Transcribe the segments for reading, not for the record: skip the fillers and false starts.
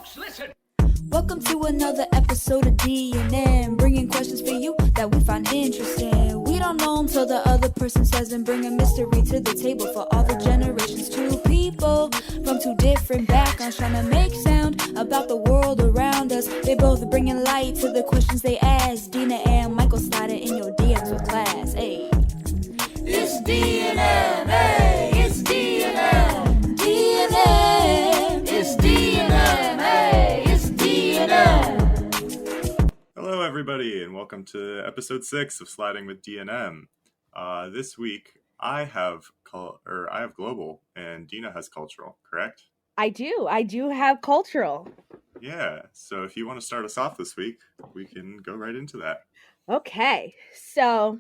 Folks, listen. Welcome to another episode of D&M, bringing questions for you that we find interesting. We don't know until the other person says them, bring a mystery to the table for all the generations. Two people from two different backgrounds trying to make sound about the world around us. They both bringing light to the questions they ask. Dina and Michael sliding in your DMs with class. Hey, it's D&M. Hey, it's D&M. D&M. It's D&M. Hey, it's D&M. Hello, everybody, and welcome to episode 6 of Sliding with D&M. This week, I have global, and Dina has cultural. Correct? I do have cultural. Yeah. So, if you want to start us off this week, we can go right into that. Okay, so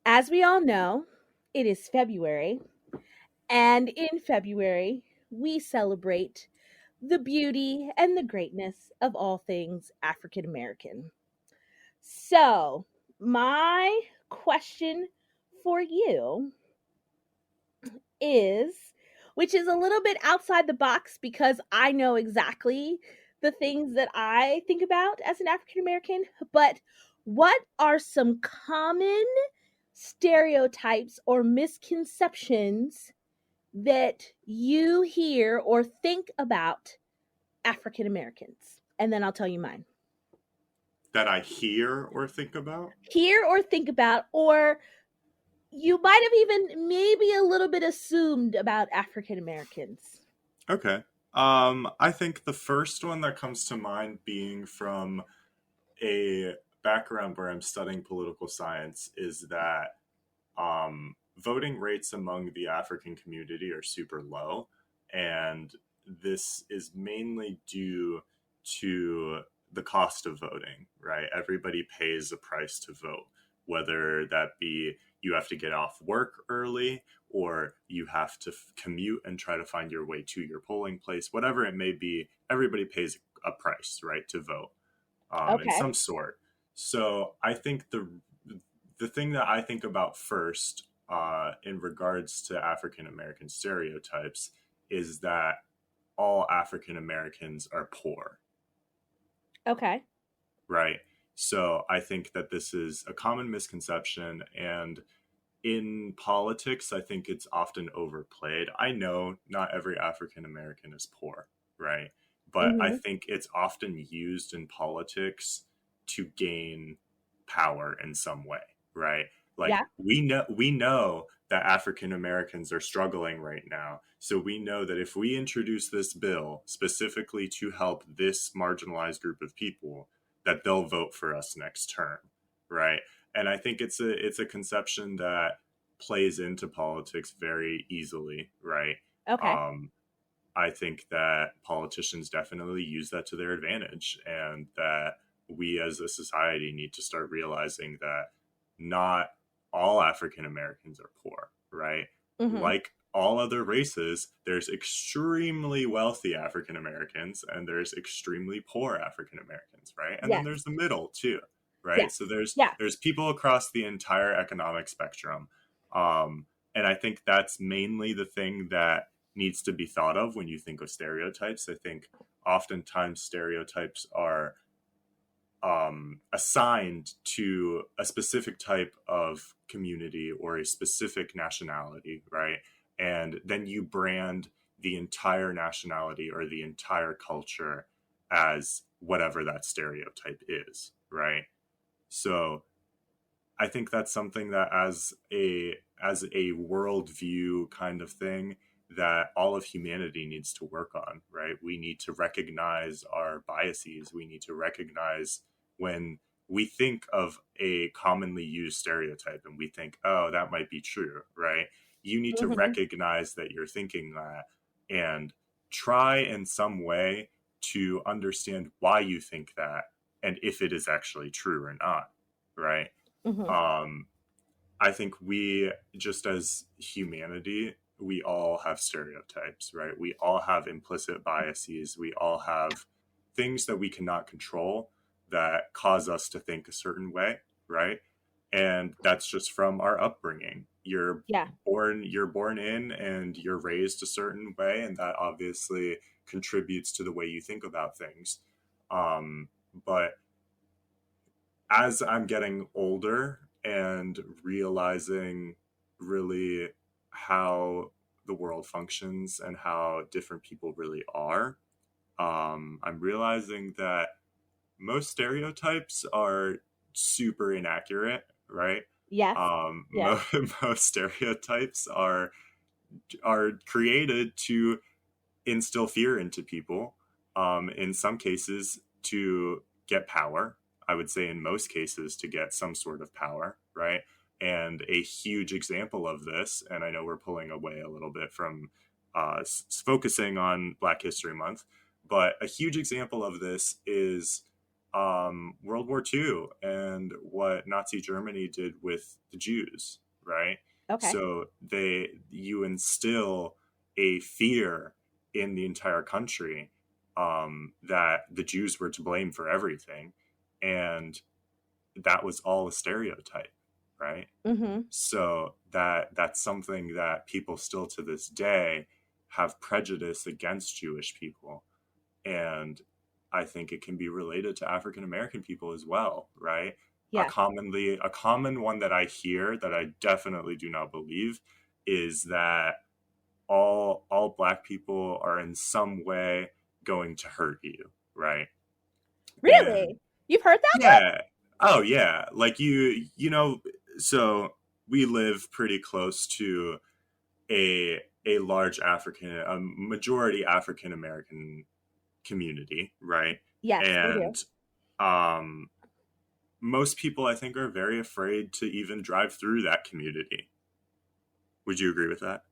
as we all know, it is February, and in February, we celebrate the beauty and the greatness of all things African American. So, my question for you is, which is a little bit outside the box because I know exactly the things that I think about as an African American, but what are some common stereotypes or misconceptions that you hear or think about African Americans? And then I'll tell you mine. That I hear or think about? Hear or think about, or you might have even maybe a little bit assumed about African Americans. Okay. I think the first one that comes to mind, being from a background where I'm studying political science, is that voting rates among the African community are super low, and this is mainly due to the cost of voting, right? Everybody pays a price to vote, whether that be you have to get off work early or you have to commute and try to find your way to your polling place, whatever it may be. Everybody pays a price, right, to vote in some sort. So I think the thing that I think about first in regards to African American stereotypes is that all African Americans are poor. Okay. Right. So I think that this is a common misconception, and in politics, I think it's often overplayed. I know not every African American is poor, right? But I think it's often used in politics to gain power in some way, right? Like we know that African Americans are struggling right now. So we know that if we introduce this bill specifically to help this marginalized group of people, that they'll vote for us next term, right? And I think it's a conception that plays into politics very easily, right? Okay. I think that politicians definitely use that to their advantage, and that we as a society need to start realizing that not all African Americans are poor, right? Like all other races, there's extremely wealthy African Americans and there's extremely poor African Americans, right? And then there's the middle too, right? So there's people across the entire economic spectrum. And I think that's mainly the thing that needs to be thought of when you think of stereotypes. I think oftentimes stereotypes are assigned to a specific type of community or a specific nationality, right? And then you brand the entire nationality or the entire culture as whatever that stereotype is, right? So I think that's something that as a worldview kind of thing that all of humanity needs to work on, right? We need to recognize our biases. We need to recognize when we think of a commonly used stereotype and we think, oh, that might be true, right? You need to recognize that you're thinking that and try in some way to understand why you think that and if it is actually true or not, right? I think we, just as humanity, we all have stereotypes, right? We all have implicit biases. We all have things that we cannot control that cause us to think a certain way, right? And that's just from our upbringing. Yeah. You're born in and you're raised a certain way, and that obviously contributes to the way you think about things. But as I'm getting older and realizing really how the world functions and how different people really are, I'm realizing that most stereotypes are super inaccurate, right? Yes. Yes. Most stereotypes are created to instill fear into people. In some cases, to get power. I would say in most cases to get some sort of power, right? And a huge example of this, and I know we're pulling away a little bit from focusing on Black History Month, but a huge example of this is World War II and what Nazi Germany did with the Jews, right? Okay. So you instill a fear in the entire country that the Jews were to blame for everything, and that was all a stereotype, right? Mm-hmm. So that's something that people still to this day have prejudice against Jewish people, and I think it can be related to African American people as well, right? Yeah. A common one that I hear that I definitely do not believe is that all Black people are in some way going to hurt you, right? Really? And You've heard that one? yeah, oh yeah, like you know, so we live pretty close to a large a majority African American community, right? Yes, we do. And um most people I think are very afraid to even drive through that community. Would you agree with that?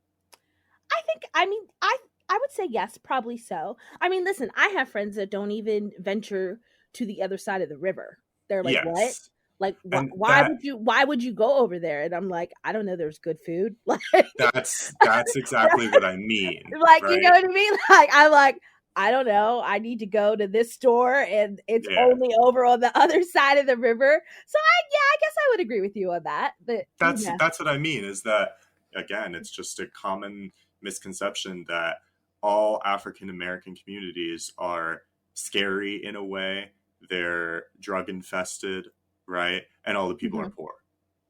I would say yes, probably so. I mean, listen, I have friends that don't even venture to the other side of the river. They're like, "What? Yes. Like, And why would you go over there?" And I'm like, "I don't know. There's good food." Like, that's exactly what I mean, like, you know right? what I mean? Like, I'm like, I don't know. I need to go to this store, and it's Yeah. only over on the other side of the river. So, I guess I would agree with you on that. But yeah. That's what I mean is that again, it's just a common misconception that all African American communities are scary in a way. They're drug infested, right? And all the people are Mhm. poor.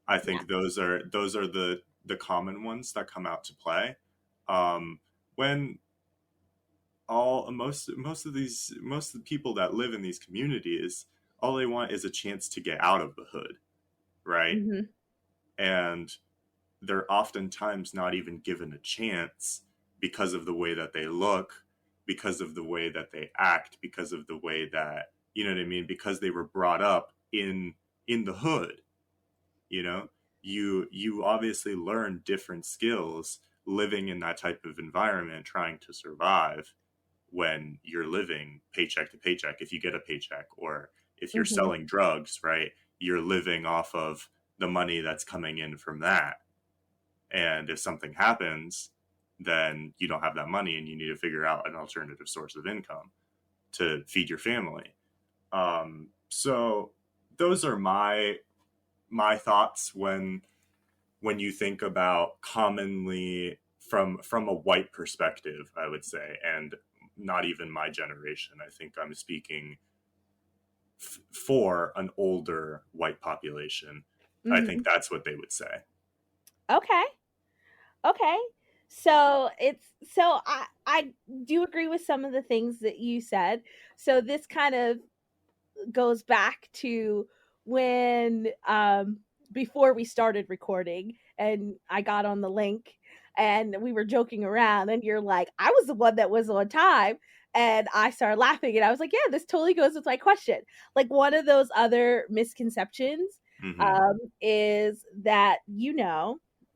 I Yeah. think those are the common ones that come out to play. When all most of the people that live in these communities, all they want is a chance to get out of the hood, right? Hmm. And they're oftentimes not even given a chance because of the way that they look, because of the way that they act, because of the way that, you know what I mean, because they were brought up in the hood. You know, you obviously learn different skills living in that type of environment, trying to survive when you're living paycheck to paycheck, if you get a paycheck, or if you're Hmm. selling drugs, right? You're living off of the money that's coming in from that. And if something happens, then you don't have that money and you need to figure out an alternative source of income to feed your family. So those are my thoughts when you think about commonly from a white perspective, I would say, and not even my generation. I think I'm speaking for an older white population. I Hmm. think that's what they would say. Okay. Okay. So I do agree with some of the things that you said. So this kind of goes back to when before we started recording and I got on the link and we were joking around and you're like, I was the one that was on time. And I started laughing and I was like, yeah, this totally goes with my question. Like one of those other misconceptions Hmm. is that,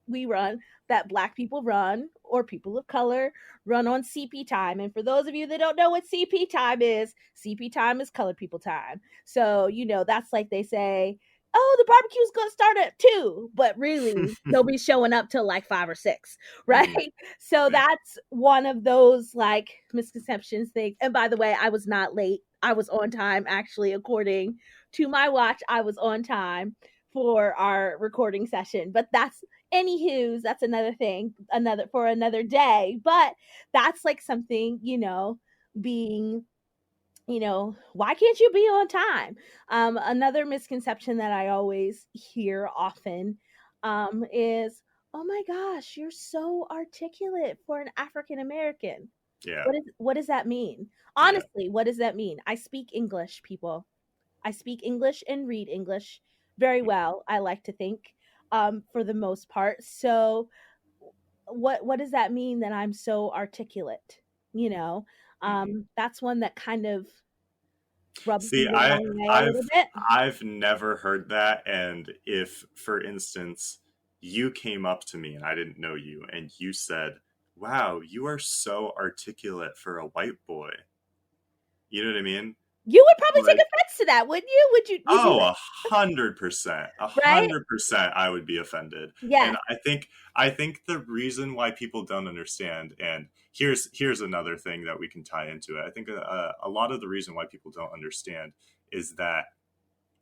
we run, that Black people run or people of color run on CP time. And for those of you that don't know what CP time is colored people time. So, that's like they say, oh, the barbecue's going to start at 2, but really nobody's showing up till like 5 or 6, right? Hmm. So Yeah. that's one of those like misconceptions things. And by the way, I was not late. I was on time, actually, according to my watch. I was on time for our recording session. But that's anywho's, that's another thing, another for another day. But that's like something, being, why can't you be on time? Another misconception that I always hear often is, oh my gosh, you're so articulate for an African American. Yeah. What does that mean? Yeah. Honestly, what does that mean? I speak English, people. I speak English and read English very well, I like to think, for the most part. So what does that mean that I'm so articulate? You know, Mhm. that's one that kind of rubs me See, the wrong way a little I've bit. I've never heard that. And if, for instance, you came up to me and I didn't know you and you said, "Wow, you are so articulate for a white boy." You know what I mean? You would probably take Like, offense to that, wouldn't you? Would you oh, 100%, a right? 100%, I would be offended. And Yes. I think the reason why people don't understand, and here's another thing that we can tie into it. I think a lot of the reason why people don't understand is that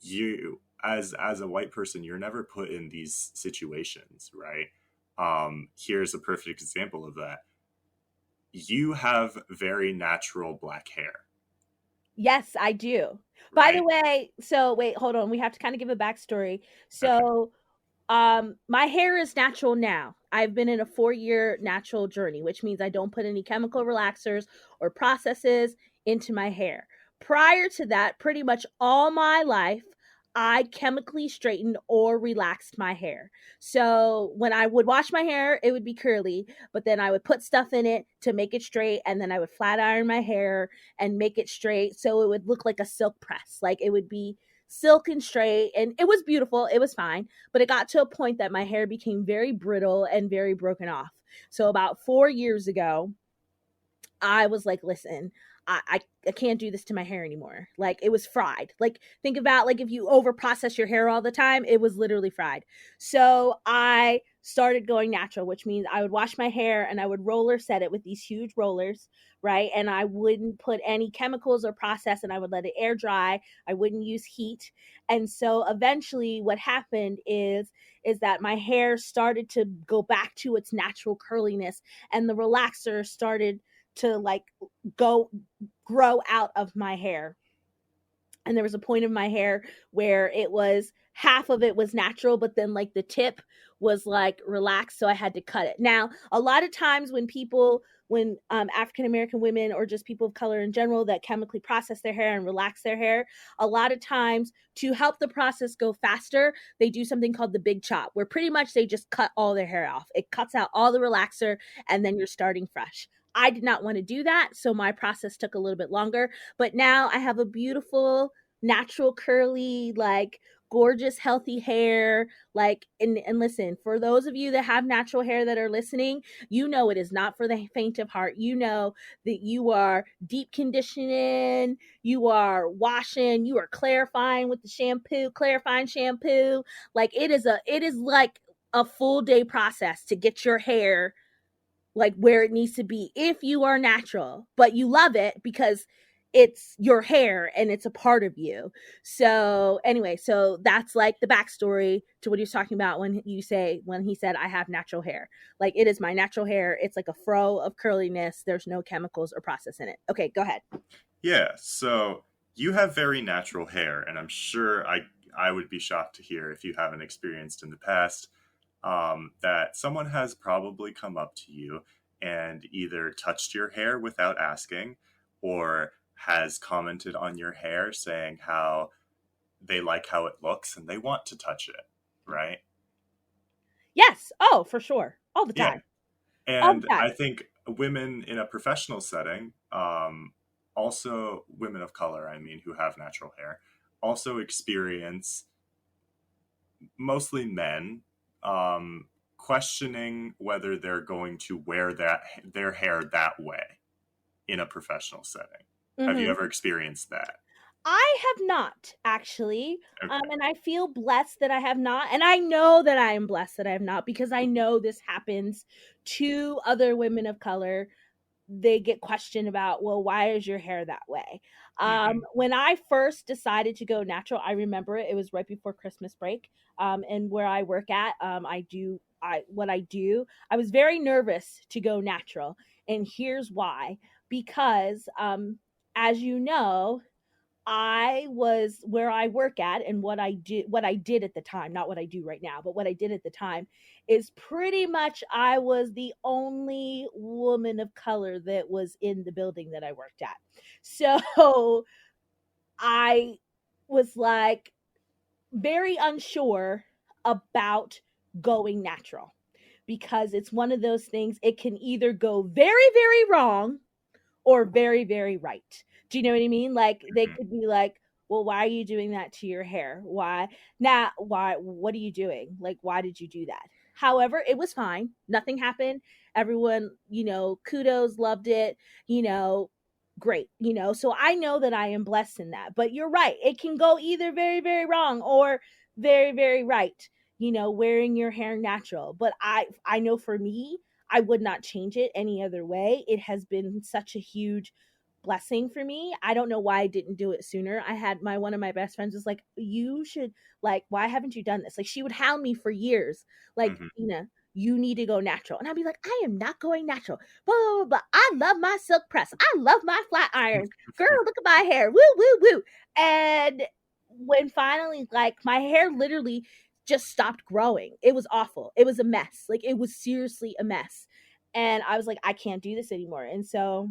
you, as a white person, you're never put in these situations, right? Here's a perfect example of that. You have very natural black hair, Yes, I do. By the right? way, so wait, hold on. We have to kind of give a backstory. Okay. So, my hair is natural now. I've been in a 4-year natural journey, which means I don't put any chemical relaxers or processes into my hair. Prior to that, pretty much all my life, I chemically straightened or relaxed my hair. So when I would wash my hair, it would be curly, but then I would put stuff in it to make it straight, and then I would flat iron my hair and make it straight so it would look like a silk press. Like it would be silk and straight, and it was beautiful. It was fine, but it got to a point that my hair became very brittle and very broken off. So about 4 years ago, I was like, listen, I can't do this to my hair anymore. Like it was fried. Like think about like if you over process your hair all the time, it was literally fried. So I started going natural, which means I would wash my hair and I would roller set it with these huge rollers, right? And I wouldn't put any chemicals or process, and I would let it air dry. I wouldn't use heat. And so eventually what happened is that my hair started to go back to its natural curliness, and the relaxer started to like go grow out of my hair. And there was a point of my hair where it was half of it was natural, but then like the tip was like relaxed, so I had to cut it. Now a lot of times when African American women or just people of color in general that chemically process their hair and relax their hair, a lot of times to help the process go faster, they do something called the big chop, where pretty much they just cut all their hair off. It cuts out all the relaxer, and then you're starting fresh. I did not want to do that, so my process took a little bit longer, but now I have a beautiful, natural, curly, like gorgeous, healthy hair. Like, and listen, for those of you that have natural hair that are listening, you know it is not for the faint of heart. You know that you are deep conditioning, you are washing, you are clarifying with the shampoo, clarifying shampoo. Like it is like a full day process to get your hair like where it needs to be if you are natural, but you love it because it's your hair and it's a part of you. So anyway, so that's like the backstory to what he was talking about when he said I have natural hair. Like it is my natural hair. It's like a fro of curliness. There's no chemicals or process in it. Okay, go ahead. Yeah, so you have very natural hair, and I'm sure I would be shocked to hear if you haven't experienced in the past that someone has probably come up to you and either touched your hair without asking, or has commented on your hair saying how they like how it looks and they want to touch it, right? Yes. Oh, for sure. All the Yeah. time. All the And time. I think women in a professional setting, also women of color, I mean, who have natural hair, also experience, mostly men, questioning whether they're going to wear their hair that way in a professional setting. Have you Mhm. ever experienced that? I have not actually, Okay. and I feel blessed that I have not, and I know that I am blessed that I have not because I know this happens to other women of color they get questioned about, well, why is your hair that way? Mm-hmm. When I first decided to go natural, I remember it was right before Christmas break. And where I work at, I was very nervous to go natural. And here's why. Because, as you know, I was where I work at, and what I did at the time, not what I do right now, but what I did at the time is pretty much I was the only woman of color that was in the building that I worked at. So I was like very unsure about going natural, because it's one of those things, it can either go very, very wrong or very, very right. Do you know what I mean? Like they Mm-hmm. could be like, well, why are you doing that to your hair? Why? Now, why? What are you doing? Like, why did you do that? However, it was fine. Nothing happened. Everyone, kudos, loved it, you know, great, So I know that I am blessed in that. But you're right. It can go either very, very wrong or very, very right, wearing your hair natural. But I know for me, I would not change it any other way. It has been such a huge blessing for me. I don't know why I didn't do it sooner. I had one of my best friends was like, "You should, like, why haven't you done this?" Like she would hound me for years, like, Mm-hmm. you need to go natural. And I'd be like, I am not going natural. Blah, blah, blah, blah. I love my silk press. I love my flat iron. Girl, look at my hair. Woo, woo, woo. And when finally, like, my hair literally just stopped growing. It was awful. It was a mess. Like, it was seriously a mess. And I was like, I can't do this anymore. And so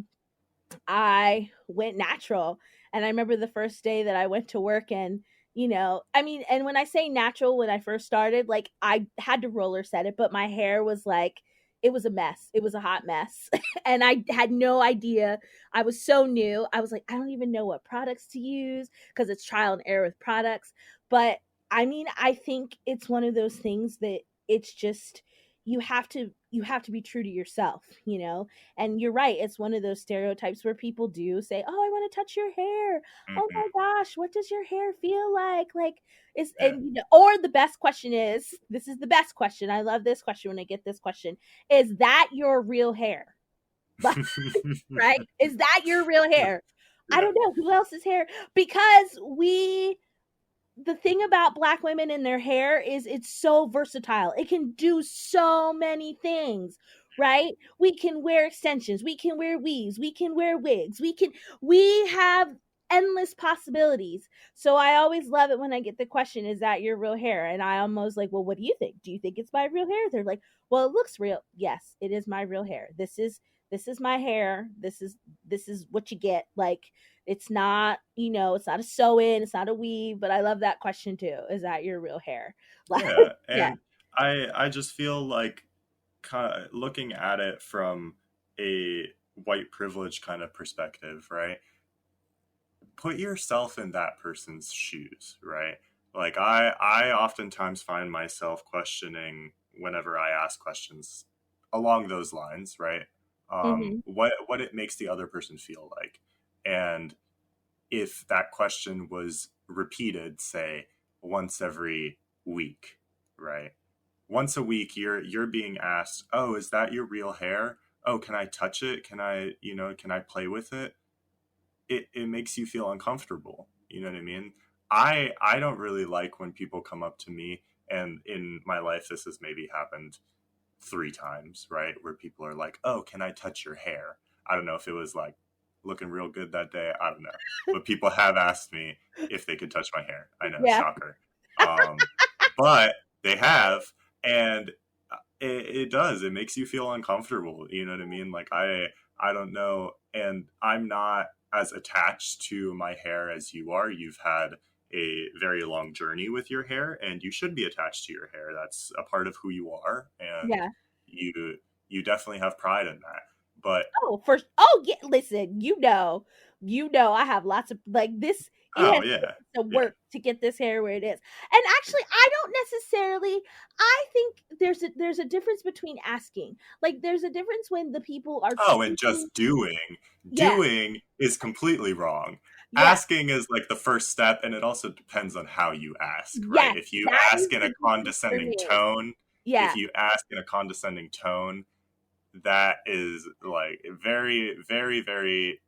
I went natural. And I remember the first day that I went to work, and and when I say natural, when I first started, like I had to roller set it, but my hair was like, it was a mess. It was a hot mess. And I had no idea. I was so new. I was like, I don't even know what products to use, because it's trial and error with products. But I mean, I think it's one of those things that it's just, you have to be true to yourself, and you're right, it's one of those stereotypes where people do say, "Oh, I want to touch your hair. Oh Mm-hmm. my gosh, what does your hair feel like?" Like, is Yeah. and or the best question is, this is the best question. I love this question when I get this question. Is that your real hair? Like, right? Is that your real hair? I Yeah. don't know who else's hair, because the thing about Black women and their hair is it's so versatile. It can do so many things, right? We can wear extensions, we can wear weaves, we can wear wigs, we have endless possibilities. So I always love it when I get the question, is that your real hair? And I almost like, well, what do you think? Do you think it's my real hair? They're like, well, it looks real. Yes, it is my real hair. This is my hair. This is what you get. Like, it's not, it's not a sew-in, it's not a weave, but I love that question too. Is that your real hair? Like, Yeah. yeah. And I just feel like kind of looking at it from a white privilege kind of perspective, right? Put yourself in that person's shoes, right? Like I oftentimes find myself questioning whenever I ask questions along those lines, right? Hmm. What it makes the other person feel like. And if that question was repeated, say, once every week, right? Once a week you're being asked, "Oh, is that your real hair? Oh, can I touch it? Can I play with it?" It makes you feel uncomfortable. You know what I mean? I don't really like when people come up to me, and in my life this has maybe happened 3 times, right? Where people are like, "Oh, can I touch your hair?" I don't know if it was like looking real good that day. I don't know. But people have asked me if they could touch my hair. I know, Yeah. shocker. Um, but they have, and it does. It makes you feel uncomfortable. You know what I mean? Like I don't know, and I'm not as attached to my hair as you are. You've had a very long journey with your hair, and you should be attached to your hair. That's a part of who you are, and Yeah. you definitely have pride in that. But Yeah, listen, I have lots of, like, this. It oh has yeah, taken some yeah. work to get this hair where it is. And actually, I don't necessarily, I think there's a difference between asking. Like, there's a difference when the people are Oh, and choosing. just doing. Yeah, Doing is completely wrong. yeah, Asking is like the first step, and it also depends on how you ask, right? yes, If you that is ask in the a difference for condescending me. tone, if Yeah, you ask in a condescending tone, that is like very, very, very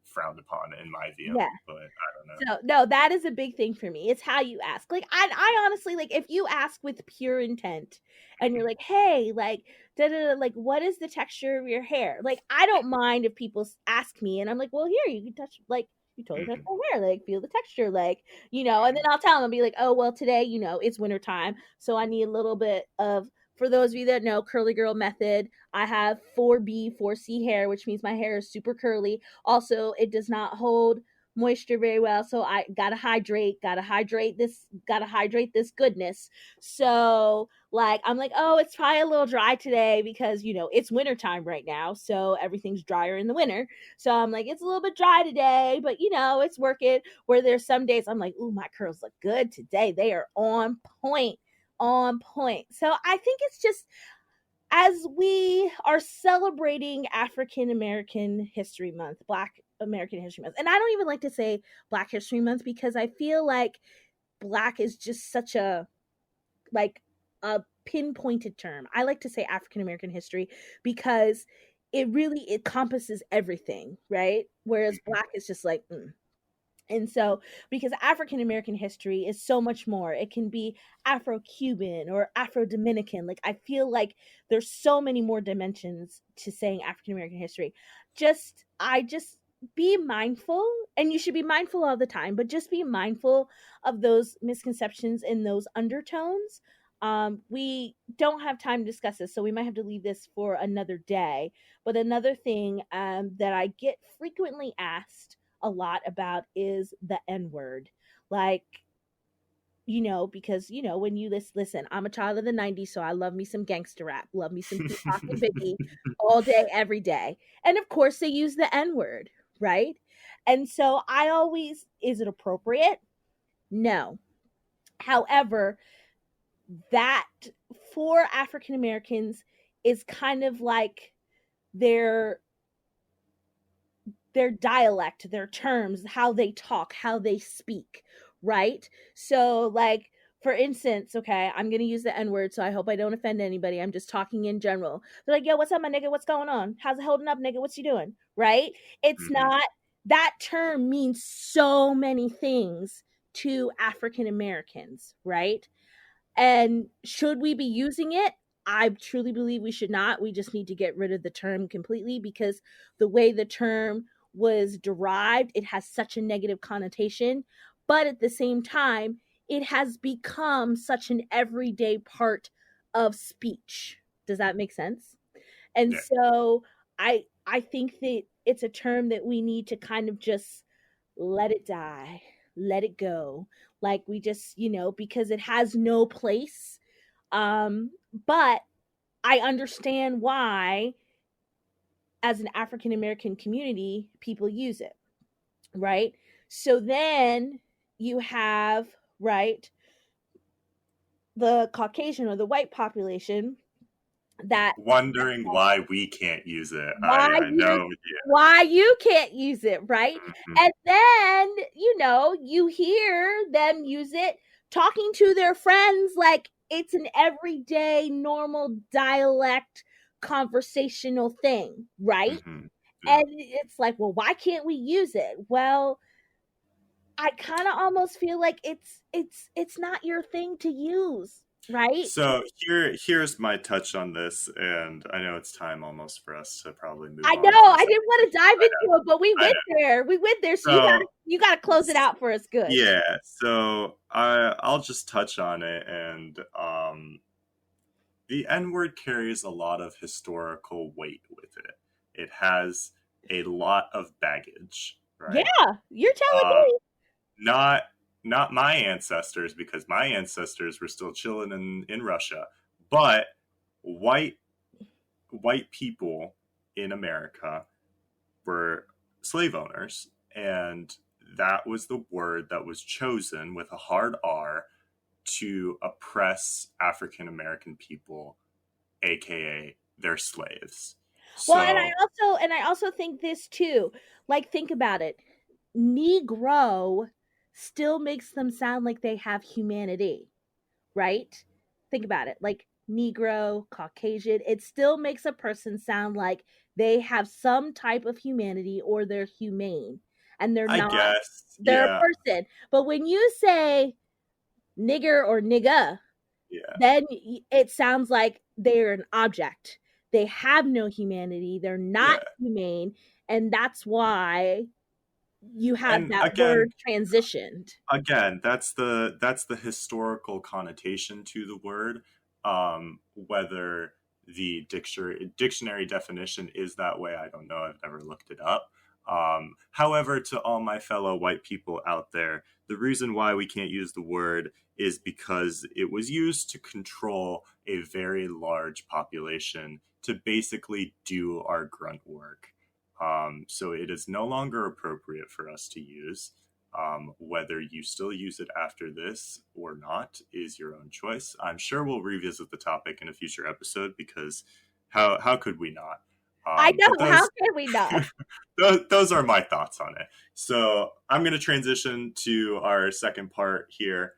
frowned upon in my view. Yeah. But I don't know. So no, that is a big thing for me. It's how you ask. Like I honestly, like, if you ask with pure intent and you're like, hey, like da da da, like, what is the texture of your hair? Like, I don't mind if people ask me and I'm like, well, here, you can touch, like, you totally touch Mhm, my hair, like, feel the texture, like, and then mhm, I'll tell them, I'll be like, oh well, today, it's winter time, so I need a little bit of, for those of you that know curly girl method, I have 4B, 4C hair, which means my hair is super curly. Also, it does not hold moisture very well, so I gotta hydrate this goodness. So, like, I'm like, oh, it's probably a little dry today because it's wintertime right now, so everything's drier in the winter. So I'm like, it's a little bit dry today, but it's working. Where there's some days I'm like, ooh, my curls look good today, they are on point, on point. So I think it's just, as we are celebrating African American History Month, Black American History Month, and I don't even like to say Black History Month because I feel like Black is just such a, like, a pinpointed term. I like to say African American history because it really encompasses everything, right? Whereas mhm. Black is just like, and so, because African American history is so much more, it can be Afro Cuban or Afro Dominican. Like, I feel like there's so many more dimensions to saying African American history. I just be mindful, and you should be mindful all the time, but just be mindful of those misconceptions and those undertones. We don't have time to discuss this, so we might have to leave this for another day. But another thing that I get frequently asked a lot about is the N word. Like, because when you listen, I'm a child of the 90s, so I love me some gangster rap, love me some Tupac and Biggie all day, every day. And of course, they use the N word, right? And so I always, is it appropriate? No. However, that for African Americans is kind of like their their dialect, their terms, how they talk, how they speak, right? So, like, for instance, okay, I'm gonna use the N word, so I hope I don't offend anybody. I'm just talking in general. They're like, yo, what's up, my nigga? What's going on? How's it holding up, nigga? What you doing? Right? It's Mhm. not, that term means so many things to African Americans, right? And should we be using it? I truly believe we should not. We just need to get rid of the term completely because the way the term was derived, it has such a negative connotation. But at the same time, it has become such an everyday part of speech. Does that make sense? And Yeah. so I think that it's a term that we need to kind of just let it die, let it go. Like, we just, because it has no place. But I understand why, as an African American community, people use it, right? So then you have, right, the Caucasian or the white population that, Wondering why we can't use it. why I you know. Yeah. why you can't use it, right? Mhm, And then, you hear them use it talking to their friends like it's an everyday normal dialect conversational thing, right? mhm. Yeah. And it's like, well, why can't we use it? Well, I kind of almost feel like it's not your thing to use, right? So here's my touch on this, and I know it's time almost for us to probably move I know. on to the I didn't second. want to dive into it, but we I went know. there. We went there. So So you gotta close it out for us good. yeah, so I'll just touch on it, and the N word carries a lot of historical weight with it. It has a lot of baggage, right? Yeah, you're telling Uh, me. not not my ancestors, because my ancestors were still chilling in Russia, but white white people in America were slave owners, and that was the word that was chosen with a hard R to oppress African American people, aka their slaves. Well, So, and I also think this too. Like, think about it. Negro still makes them sound like they have humanity, right? Think about it. Like, Negro, Caucasian, it still makes a person sound like they have some type of humanity or they're humane and they're I not, guess. they're a Yeah. person. But when you say nigger or nigga, Yeah. then it sounds like they're an object. They have no humanity. They're not Yeah. humane. And that's why you have And that again, word transitioned. that's the historical connotation to the word. Whether the dictionary definition is that way, I don't know. I've never looked it up. However, to all my fellow white people out there, the reason why we can't use the word is because it was used to control a very large population to basically do our grunt work. So it is no longer appropriate for us to use. Whether you still use it after this or not is your own choice. I'm sure we'll revisit the topic in a future episode because how could we not? I know. But How can we not? those are my thoughts on it. So I'm going to transition to our second part here.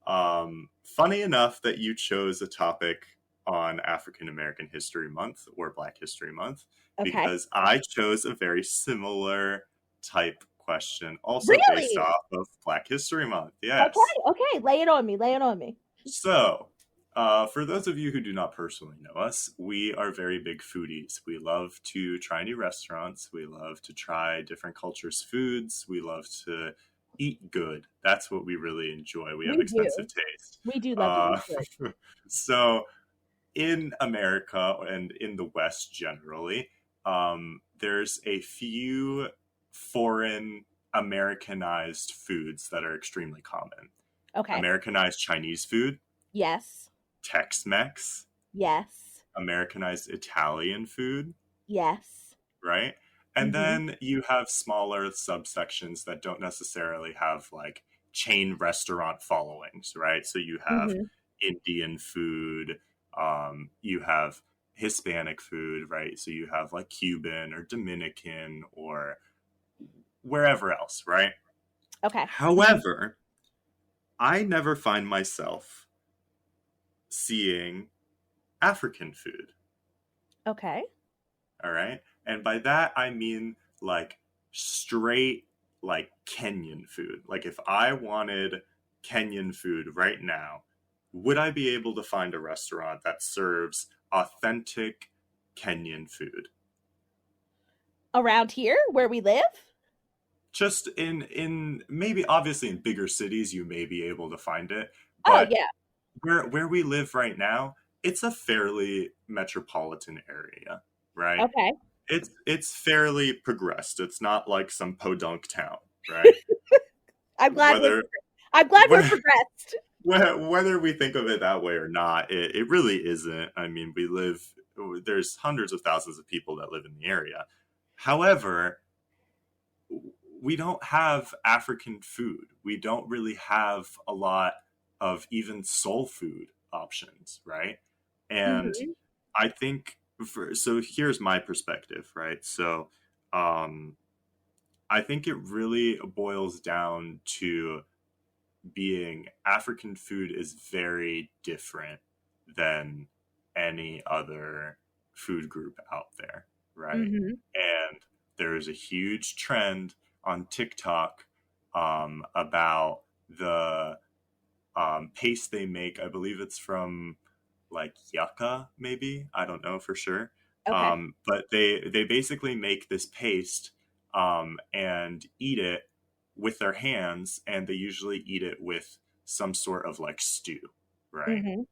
Funny enough that you chose a topic on African American History Month or Black History Month, Okay. because I chose a very similar type question, also based Really? off of Black History Month. Yes. Okay. Lay it on me. Lay it on me. So, for those of you who do not personally know us, we are very big foodies. We love to try new restaurants. We love to try different cultures' foods. We love to eat good. That's what we really enjoy. We have We expensive do. taste. We do love to eat good. So, in America and in the West generally, there's a few foreign Americanized foods that are extremely common. Okay. Americanized Chinese food, Yes. Tex-Mex, Yes. Americanized Italian food, Yes. right? And Mhm. then you have smaller subsections that don't necessarily have like chain restaurant followings, right? So you have Mhm. Indian food, you have Hispanic food, right? So you have like Cuban or Dominican or wherever else, right? Okay. However, I never find myself seeing African food. Okay. All right. And by that, I mean like straight, like Kenyan food. Like if I wanted Kenyan food right now, would I be able to find a restaurant that serves authentic Kenyan food? Around here where we live? Just in maybe obviously in bigger cities you may be able to find it, Oh, but yeah. where we live right now, it's a fairly metropolitan area, right? Okay. It's fairly progressed. It's not like some podunk town, right? I'm glad Whether we're whether progressed. whether we think of it that way or not, it really isn't. I mean, there's hundreds of thousands of people that live in the area. However, we don't have African food. We don't really have a lot of even soul food options, right? And Mhm. I think so here's my perspective, right? So I think it really boils down to being African food is very different than any other food group out there, right? Mhm. And there is a huge trend on TikTok about the paste they make. I believe it's from like yucca, maybe. I don't know for sure. Okay. But they basically make this paste and eat it with their hands, and they usually eat it with some sort of like stew, right? Mhm.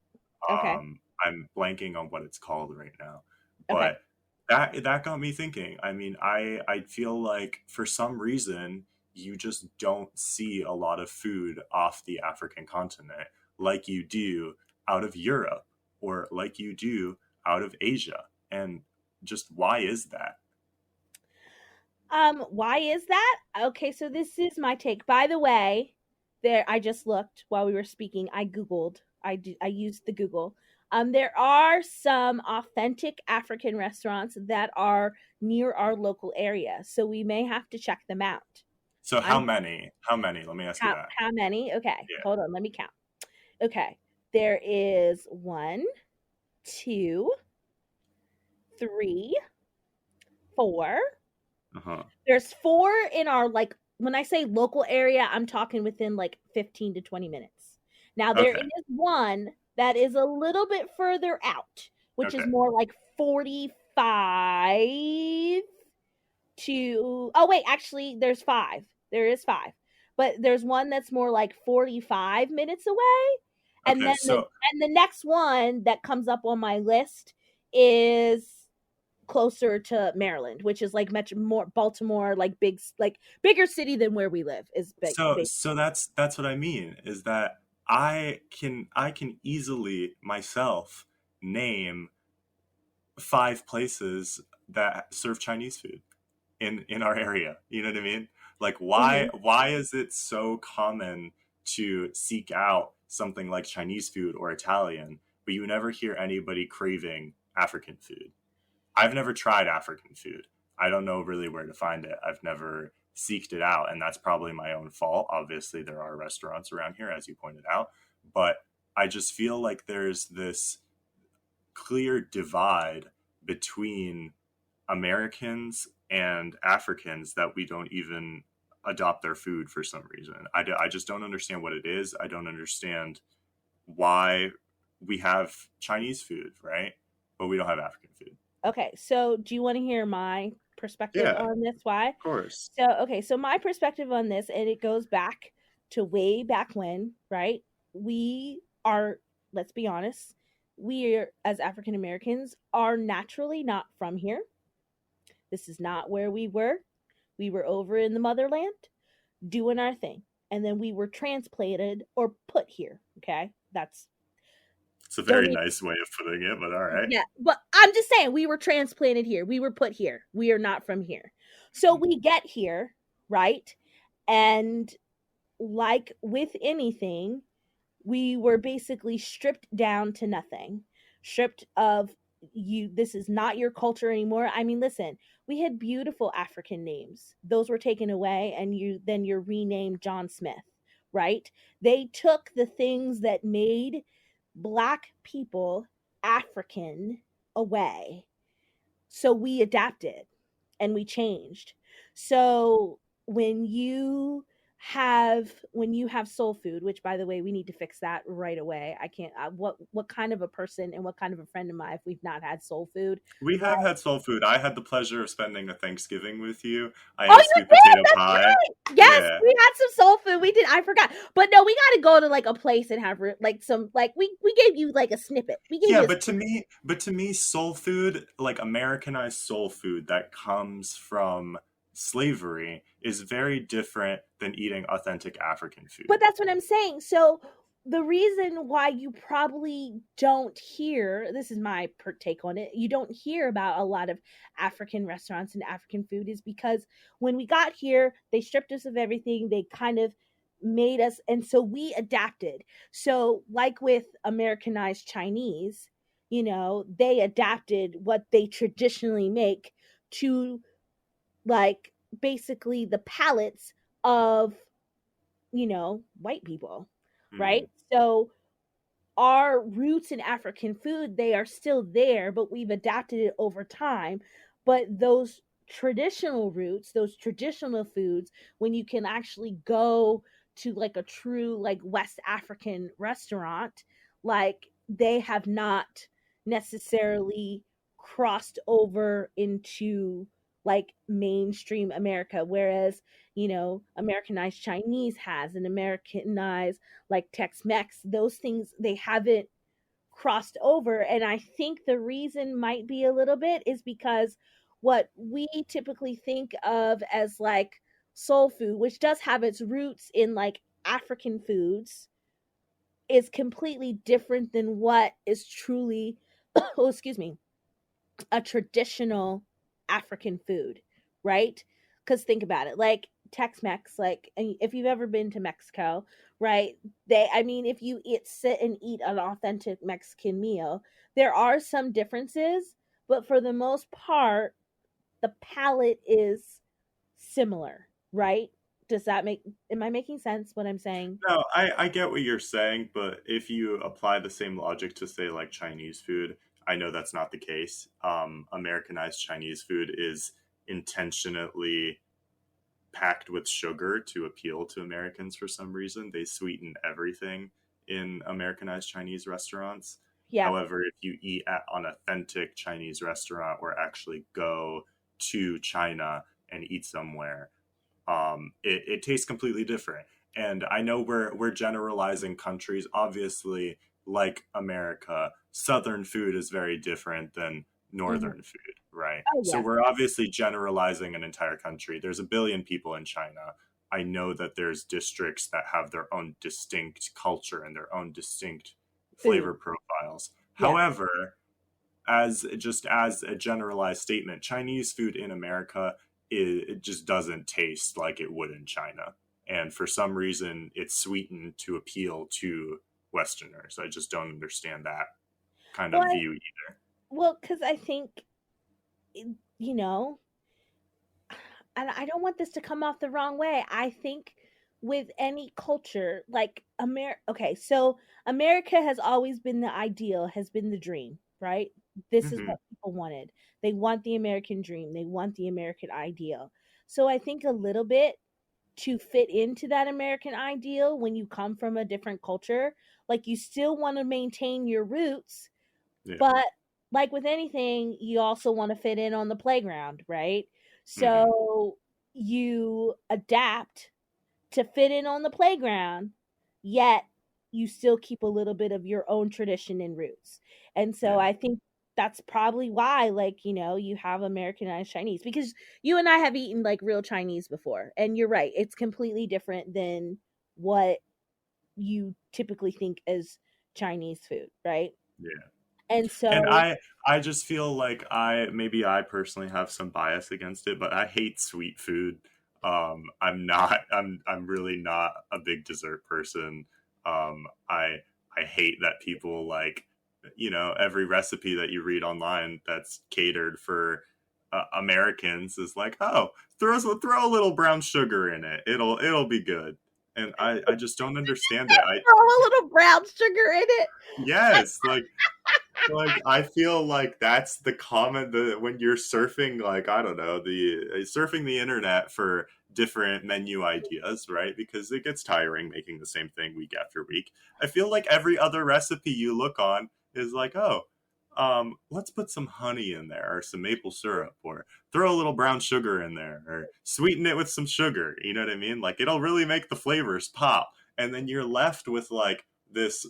Okay. I'm blanking on what it's called right now, Okay. but that got me thinking. I mean, I feel like for some reason you just don't see a lot of food off the African continent like you do out of Europe or like you do out of Asia. And just why is that? Why is that? Okay, so this is my take. By the way, there I just looked while we were speaking. I googled. I used the Google. There are some authentic African restaurants that are near our local area, so we may have to check them out. So I'm how many? Let me ask you that. how many? Okay, Yeah. hold on, let me count. Okay, there is one, 2, 3, 4. Uh-huh. There's 4 in our, like, when I say local area, I'm talking within like 15 to 20 minutes. Now there Okay. is one that is a little bit further out, which is Okay. more like 45 to, oh wait, actually there's 5. There is 5. But there's one that's more like 45 minutes away. And Okay. then So the next one that comes up on my list is closer to Maryland, which is like much more Baltimore, like bigger city than where we live is big. so that's what I mean, is that I can easily myself name 5 places that serve Chinese food in our area. You know what I mean? Like Mhm. why is it so common to seek out something like Chinese food or Italian, but you never hear anybody craving African food? I've never tried African food. I don't know really where to find it. I've never seeked it out, and that's probably my own fault. Obviously, there are restaurants around here, as you pointed out, but I just feel like there's this clear divide between Americans and Africans that we don't even adopt their food for some reason. I just don't understand what it is. I don't understand why we have Chinese food, right? But we don't have African food. Okay, so do you want to hear my perspective Yeah, on this? Why? of course. So, okay, so my perspective on this, and it goes back to way back when, right? We are, let's be honest, we are, as African Americans, are naturally not from here. This is not where we were. We were over in the motherland doing our thing. And then we were transplanted or put here. Okay. That's, It's a don't very need, nice way of putting it, but all right. yeah. But I'm just saying, we were transplanted here. We were put here. We are not from here. So we get here, right? And like with anything, we were basically stripped down to nothing, stripped of you. This is not your culture anymore. I mean, listen, we had beautiful African names. Those were taken away, and you're renamed John Smith, right? They took the things that made Black people African away. So we adapted and we changed. So when you have soul food, which by the way we need to fix that right away. I can't, what kind of a person and what kind of a friend am I if we've not had soul food? We But have had soul food. I had the pleasure of spending a Thanksgiving with you. I oh, ate you sweet did, potato that's pie. right. Yes, Yeah. we had some soul food. We did. I forgot. But no, we got to go to like a place and have like some, like we gave you like a snippet. We gave Yeah, you a but to me, soul food, like Americanized soul food that comes from slavery, is very different than eating authentic African But food. that's what I'm saying. So the reason why you probably don't hear, this is my take on it, you don't hear about a lot of African restaurants and African food is because when we got here, they stripped us of everything. They kind of made us, and so we adapted. So like with Americanized Chinese, they adapted what they traditionally make to, like, basically the palates of white people, right? Mm, So our roots in African food, they are still there, but we've adapted it over time. But those traditional roots, those traditional foods, when you can actually go to like a true like West African restaurant, like they have not necessarily crossed over into like mainstream America. Whereas, Americanized Chinese has an Americanized like Tex-Mex, those things they haven't crossed over. And I think the reason might be a little bit is because what we typically think of as like soul food, which does have its roots in like African foods, is completely different than what is truly oh, excuse me, a traditional African food, right? Because think about it, like Tex-Mex, like if you've ever been to Mexico, right? I mean, if you sit and eat an authentic Mexican meal, there are some differences, but for the most part, the palate is similar, right? Am I making sense what I'm saying? No, I get what you're saying, but if you apply the same logic to say like Chinese food, I know that's not the case. Americanized Chinese food is intentionally packed with sugar to appeal to Americans for some reason. They sweeten everything in Americanized Chinese restaurants. Yeah. However, if you eat at an authentic Chinese restaurant or actually go to China and eat somewhere, it tastes completely different. And I know we're generalizing countries. Obviously, like America, Southern food is very different than Mhm. Northern food, right? Oh So yeah. we're obviously generalizing an entire country. There's a billion people in China. I know that there's districts that have their own distinct culture and their own distinct Food. flavor profiles. Yeah. However, as a generalized statement, Chinese food in America it just doesn't taste like it would in China, and for some reason, it's sweetened to appeal to Westerners. I just don't understand that kind of Well, view either. because I think, you know, and I don't want this to come off the wrong way. I think with any culture, like okay, so America has always been the ideal, has been the dream, right? This is Hmm. what people wanted. They want the American dream, they want the American ideal. So I think a little bit to fit into that American ideal when you come from a different culture, like you still want to maintain your roots, Yeah. but like with anything, you also want to fit in on the playground, right? Hmm. So you adapt to fit in on the playground, yet you still keep a little bit of your own tradition and roots. And so Yeah. I think that's probably why, like, you have Americanized Chinese, because you and I have eaten like real Chinese before. And you're right, it's completely different than what you typically think as Chinese food, right? Yeah. And And so, I just feel like I personally have some bias against it, but I hate sweet food. I'm really not a big dessert person. I hate that people like, every recipe that you read online that's catered for Americans is like, oh, throw a little brown sugar in it. It'll be good. And I just don't understand it. I throw a little brown sugar in it. Yes, like I feel like that's the comment that when you're surfing, like I don't know, the surfing the internet for different menu ideas, right? Because it gets tiring making the same thing week after week. I feel like every other recipe you look on is like, oh, let's put some honey in there or some maple syrup or throw a little brown sugar in there or sweeten it with some sugar. You know what I mean? Like it'll really make the flavors pop. And then you're left with like this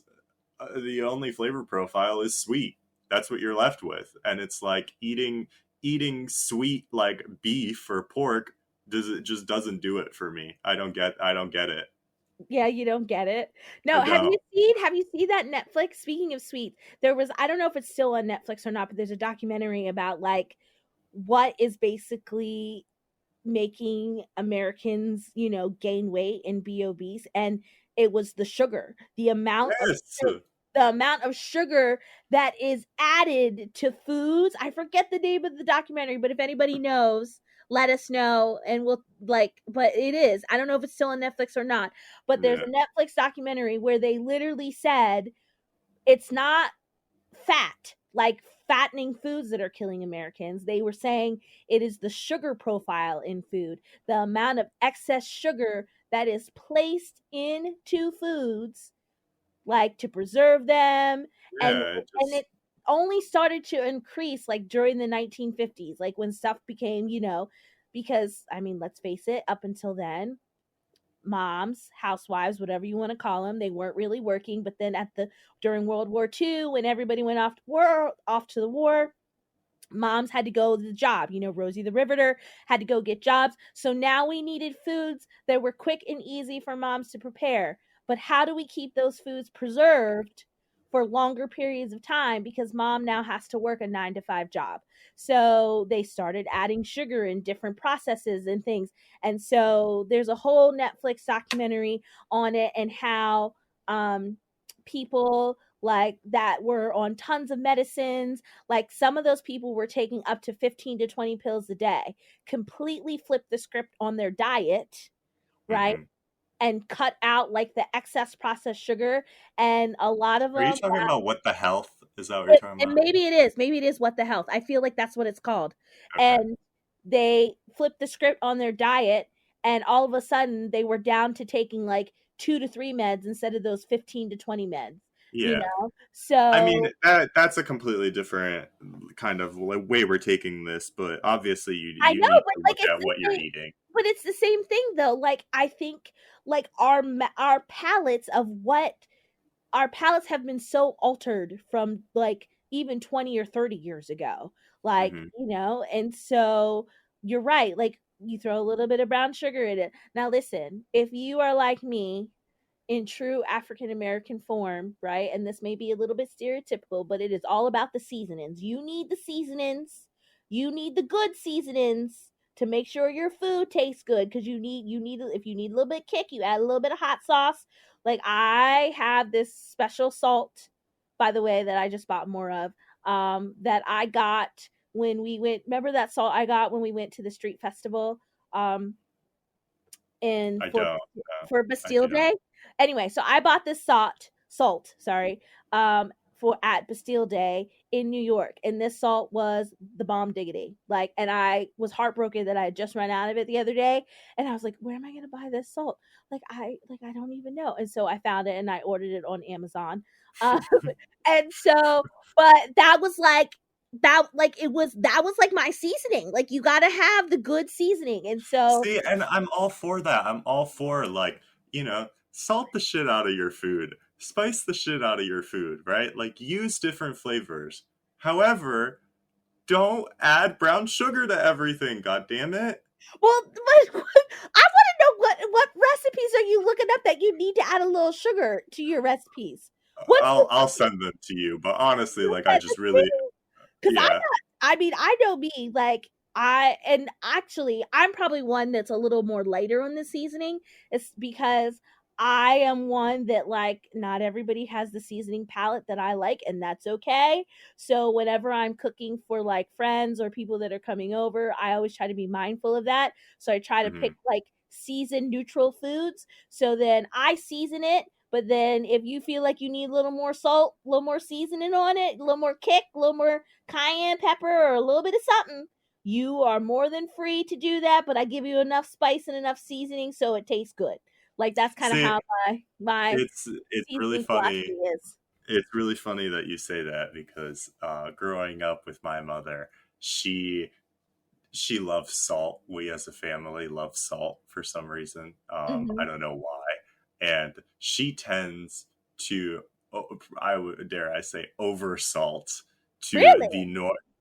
the only flavor profile is sweet. That's what you're left with, and it's like eating sweet like beef or pork. Does it just doesn't do it for me? I don't get it. Yeah, you don't get it. I No, don't. have you seen that Netflix? Speaking of sweets, there was, I don't know if it's still on Netflix or not, but there's a documentary about like what is basically making Americans, gain weight and be obese, and it was the sugar. Yes. The amount of sugar that is added to foods. I forget the name of the documentary, but if anybody knows, let us know and we'll but it is. I don't know if it's still on Netflix or not, but there's Yeah. a Netflix documentary where they literally said it's not fat, like fattening foods that are killing Americans. They were saying it is the sugar profile in food, the amount of excess sugar that is placed into foods, like to preserve them, and Yeah. It and just. it only started to increase like during the 1950s, like when stuff became, because I mean, let's face it, up until then, moms, housewives, whatever you want to call them, they weren't really working. But then during World War II, when everybody went off to the war, moms had to go to the job. Rosie the Riveter had to go get jobs. So now we needed foods that were quick and easy for moms to prepare. But how do we keep those foods preserved for longer periods of time? Because mom now has to work a 9 to 5 job. So they started adding sugar in different processes and things. And so there's a whole Netflix documentary on it, and how people like that were on tons of medicines, like some of those people were taking up to 15 to 20 pills a day, completely flipped the script on their diet, right? Mhm. And cut out like the excess processed sugar. And a lot of Are you them, talking about What the Health? Is that what you're talking And about? maybe it is What the Health. I feel like that's what it's called. Okay. And they flipped the script on their diet, and all of a sudden they were down to taking like 2 to 3 meds instead of those 15 to 20 meds. You Yeah. know, I mean, so that's a completely different kind of way we're taking this, but obviously I you know, need but to like look it's at the what you're same. eating. But it's the same thing though. Like I think like our palates of what our palates have been so altered from like even 20 or 30 years ago. Like, Hmm. and so you're right. Like you throw a little bit of brown sugar in it. Now listen, if you are like me in true African American form, right? And this may be a little bit stereotypical, but it is all about the seasonings. You need the seasonings. You need the good seasonings to make sure your food tastes good because you need if you need a little bit of kick, you add a little bit of hot sauce. Like I have this special salt, by the way, that I just bought more of. That I got when we went. Remember that salt I got when we went to the street festival? Um, in I don't. No, for I Bastille don't. Day. Anyway, so I bought this salt, sorry, for at Bastille Day in New York, and this salt was the bomb diggity. Like, and I was heartbroken that I had just run out of it the other day, and I was like, where am I gonna buy this salt? Like I don't even know. And so I found it and I ordered it on Amazon. Um, and so, but that was like that was like my seasoning. Like you got to have the good seasoning, and so See, and I'm all for that. I'm all for like, salt the shit out of your food, spice the shit out of your food, right? Like use different flavors. However, don't add brown sugar to everything, god damn it. well, I want to know what recipes are you looking up that you need to add a little sugar to your recipes? What's the I'll send them to you, but honestly, like I just thing? really, Because yeah. I mean, I know me, like, and actually, I'm probably one that's a little more lighter on the seasoning. It's because I am one that, like, not everybody has the seasoning palette that I like, and that's okay. So, whenever I'm cooking for like friends or people that are coming over, I always try to be mindful of that. So, I try to pick Hmm. like season neutral foods. So then I season it, but then if you feel like you need a little more salt, a little more seasoning on it, a little more kick, a little more cayenne pepper or a little bit of something, you are more than free to do that. But I give you enough spice and enough seasoning so it tastes good. Like that's kind of See, how my it's really seasoning funny. philosophy is. It's really funny that you say that because growing up with my mother, she she loves salt. We as a family love salt for some reason. I Hmm. don't know why. And she tends to, I would dare I say, over salt to Really?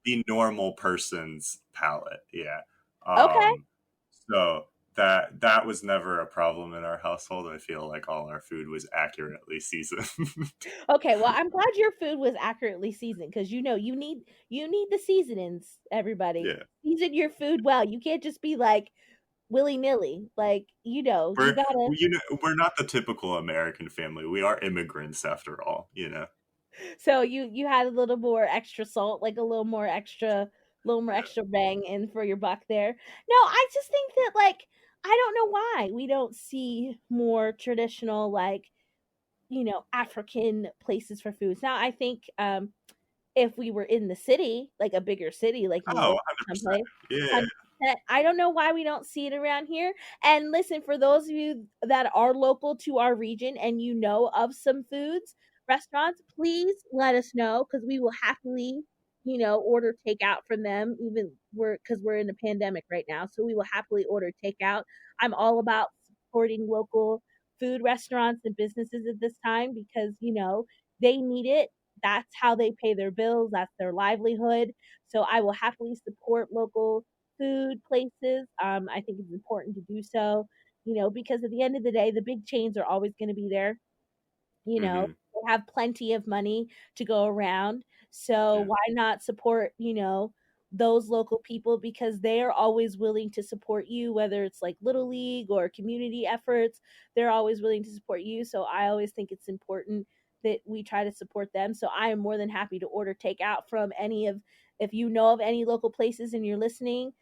the normal person's palate. Yeah. Okay. Um, so that was never a problem in our household. I feel like all our food was accurately seasoned. Okay. Well, I'm glad your food was accurately seasoned because you need the seasonings. Everybody Yeah. season your food well. You can't just be like willy nilly. Like you We're gotta. we're not the typical American family. We are immigrants after all. So you had a little more extra salt, like a little more extra bang in for your buck there. No, I just think that like I don't know why we don't see more traditional like African places for foods. Now I think if we were in the city, like a bigger city like New Oh, York or 100%. someplace, Yeah. 100%. I don't know why we don't see it around here. And listen, for those of you that are local to our region and you know of some foods, restaurants, please let us know because we will happily, order takeout from them. Even we're in a pandemic right now, so we will happily order takeout. I'm all about supporting local food restaurants and businesses at this time because they need it. That's how they pay their bills, that's their livelihood. So I will happily support local food places. I think it's important to do so, because at the end of the day, the big chains are always going to be there. Hmm. They have plenty of money to go around. So Yeah. why not support, those local people because they are always willing to support you, whether it's like Little League or community efforts, they're always willing to support you. So I always think it's important that we try to support them. So I am more than happy to order takeout from any of if you know of any local places and you're listening,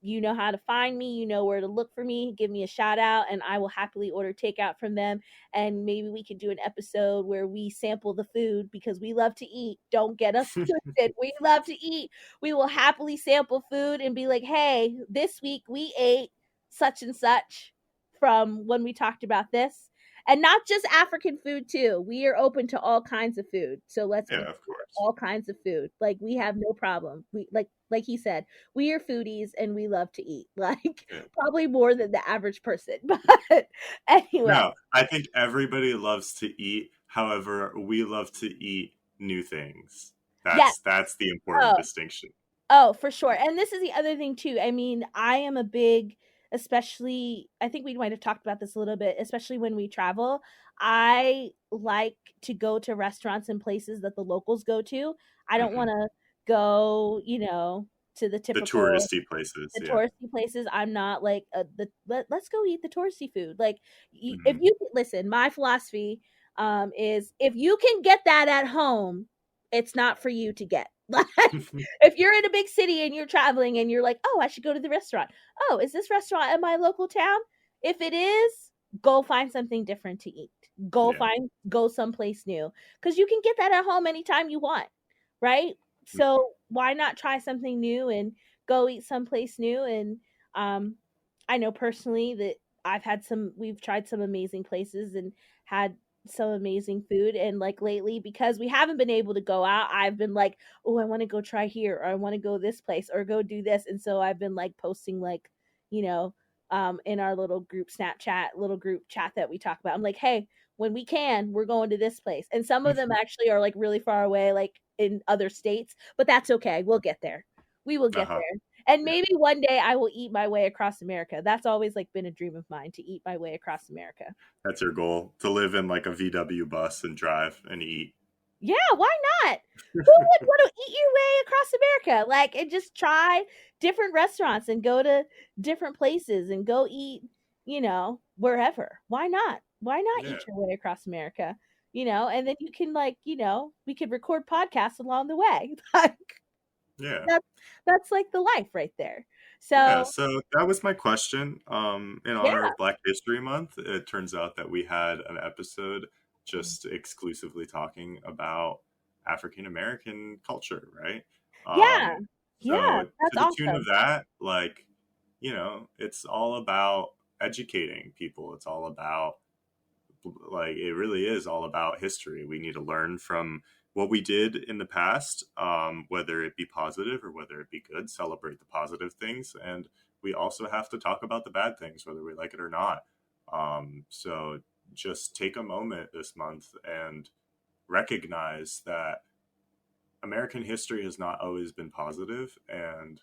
You know how to find me. You know where to look for me. Give me a shout out, and I will happily order takeout from them. And maybe we could do an episode where we sample the food because we love to eat. Don't get us twisted. We love to eat. We will happily sample food and be like, hey, this week we ate such and such from when we talked about this. And not just African food too. We are open to all kinds of food. So let's Yeah, eat of course. all kinds of food. Like we have no problem. We like he said, we are foodies and we love to eat. Like Yeah. probably more than the average person. But anyway. No, I think everybody loves to eat. However, we love to eat new things. Yes. That's the important distinction. Oh, for sure. And this is the other thing too. I mean, I am a big, especially, I think we might have talked about this a little bit, especially when we travel. I like to go to restaurants and places that the locals go to. I don't want to go, to the The typical touristy places. the Yeah. touristy places. I'm not like let's go eat the touristy food. Like if Mhm. you listen, my philosophy is if you can get that at home, it's not for you to get. Like if you're in a big city and you're traveling and you're like, oh, I should go to the restaurant. Oh, is this restaurant in my local town? If it is, go find something different to eat. Yeah. Go someplace new because you can get that at home anytime you want, right? Mhm. So why not try something new and go eat someplace new? And I know personally that we've tried some amazing places and had some amazing food. And like lately, because we haven't been able to go out, I've been like, oh, I want to go try here, or I want to go this place, or go do this. And so I've been like posting like, in our little group chat that we talk about. I'm like, hey, when we can, we're going to this place. And some of them actually are like really far away, like in other states, but that's okay. We'll get there. We will get Uh-huh. there. And Yeah. maybe one day I will eat my way across America. That's always like been a dream of mine, to eat my way across America. That's your goal, to live in like a VW bus and drive and eat. Yeah, why not? Who would want to eat your way across America? Like, and just try different restaurants and go to different places and go eat, wherever. Why not? Why not Yeah. eat your way across America? And then you can we could record podcasts along the way. Like Yeah. that's like the life right there. Yeah, So so that was my question. In honor yeah, of Black History Month, it turns out that we had an episode just exclusively talking about African American culture, right? yeah, yeah, So to that's the tune of awesome. that, like, it's all about educating people. It's all about, like, it really is all about history. We need to learn from what we did in the past, whether it be positive or whether it be good, celebrate the positive things. And we also have to talk about the bad things, whether we like it or not. So just take a moment this month and recognize that American history has not always been positive, and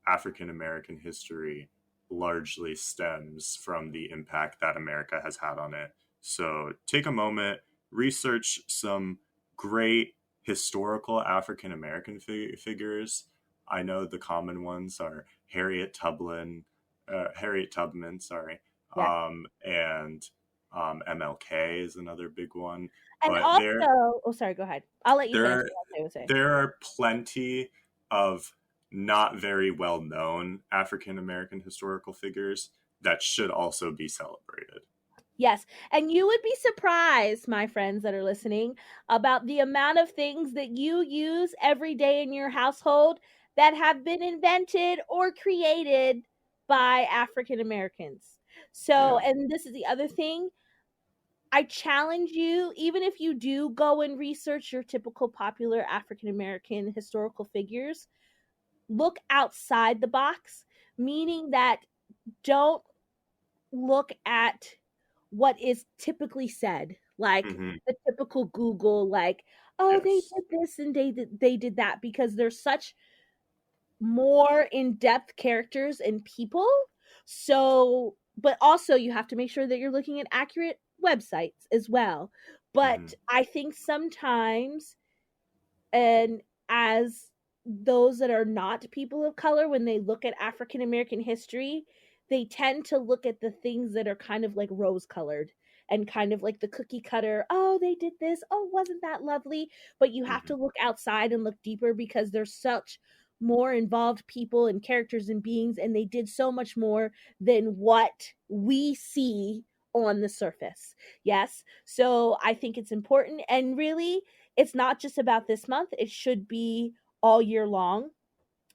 African American history largely stems from the impact that America has had on it. So take a moment, research some great historical African American figures. I know the common ones are Harriet Tubman, sorry, Yeah. and MLK is another big one. And But also, oh, sorry, go ahead. I'll let you finish there what I was saying. there are plenty of not very well known African American historical figures that should also be celebrated. Yes. And you would be surprised, my friends that are listening, about the amount of things that you use every day in your household that have been invented or created by African Americans. So, Yeah. and this is the other thing. I challenge you, even if you do go and research your typical popular African American historical figures, look outside the box, meaning that don't look at what is typically said, like Hmm. the typical Google, like, oh, they Yes. did this and they did that, because there's such more in-depth characters and people. So, but also you have to make sure that you're looking at accurate websites as well. Hmm. But I think sometimes, and as those that are not people of color, when they look at African American history, they tend to look at the things that are kind of like rose colored and kind of like the cookie cutter. Oh, they did this. Oh, wasn't that lovely? But you have Hmm. to look outside and look deeper, because there's such more involved people and characters and beings, and they did so much more than what we see on the surface. Yes. So I think it's important. And really, it's not just about this month, it should be all year long.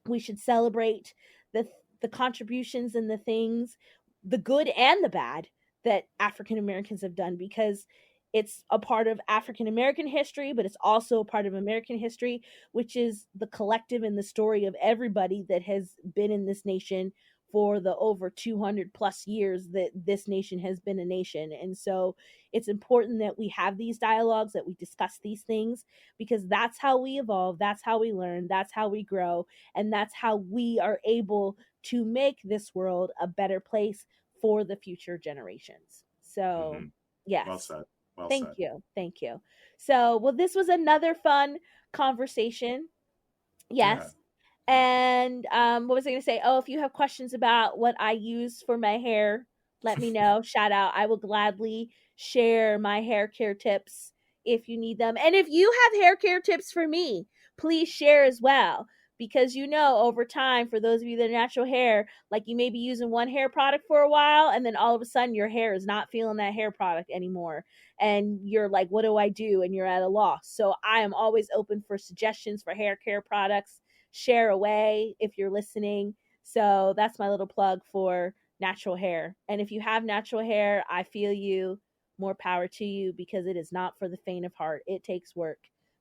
We should celebrate the the contributions and the things, the good and the bad, that African Americans have done, because it's a part of African American history, but it's also a part of American history, which is the collective and the story of everybody that has been in this nation for the over 200 plus years that this nation has been a nation. And so it's important that we have these dialogues, that we discuss these things, because that's how we evolve, that's how we learn, that's how we grow, and that's how we are able to make this world a better place for the future generations. So, Mm-hmm. Well yes. said. Well Thank said. you. Thank you. So, well, this was another fun conversation. Yeah. Yes. And what was I going to say? Oh, if you have questions about what I use for my hair, let me know. Shout out. I will gladly share my hair care tips if you need them. And if you have hair care tips for me, please share as well. Because over time, for those of you that are natural hair, like you may be using one hair product for a while, and then all of a sudden your hair is not feeling that hair product anymore. And you're like, what do I do? And you're at a loss. So I am always open for suggestions for hair care products. Share away if you're listening. So that's my little plug for natural hair. And if you have natural hair, I feel you. More power to you, because it is not for the faint of heart. It takes work,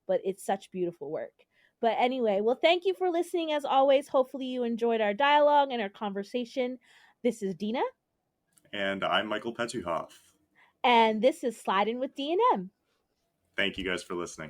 but it's such beautiful work. But anyway, well, thank you for listening as always. Hopefully, you enjoyed our dialogue and our conversation. This is Dina. And I'm Michael Petuhoff. And this is Slidin with D&M. Thank you guys for listening.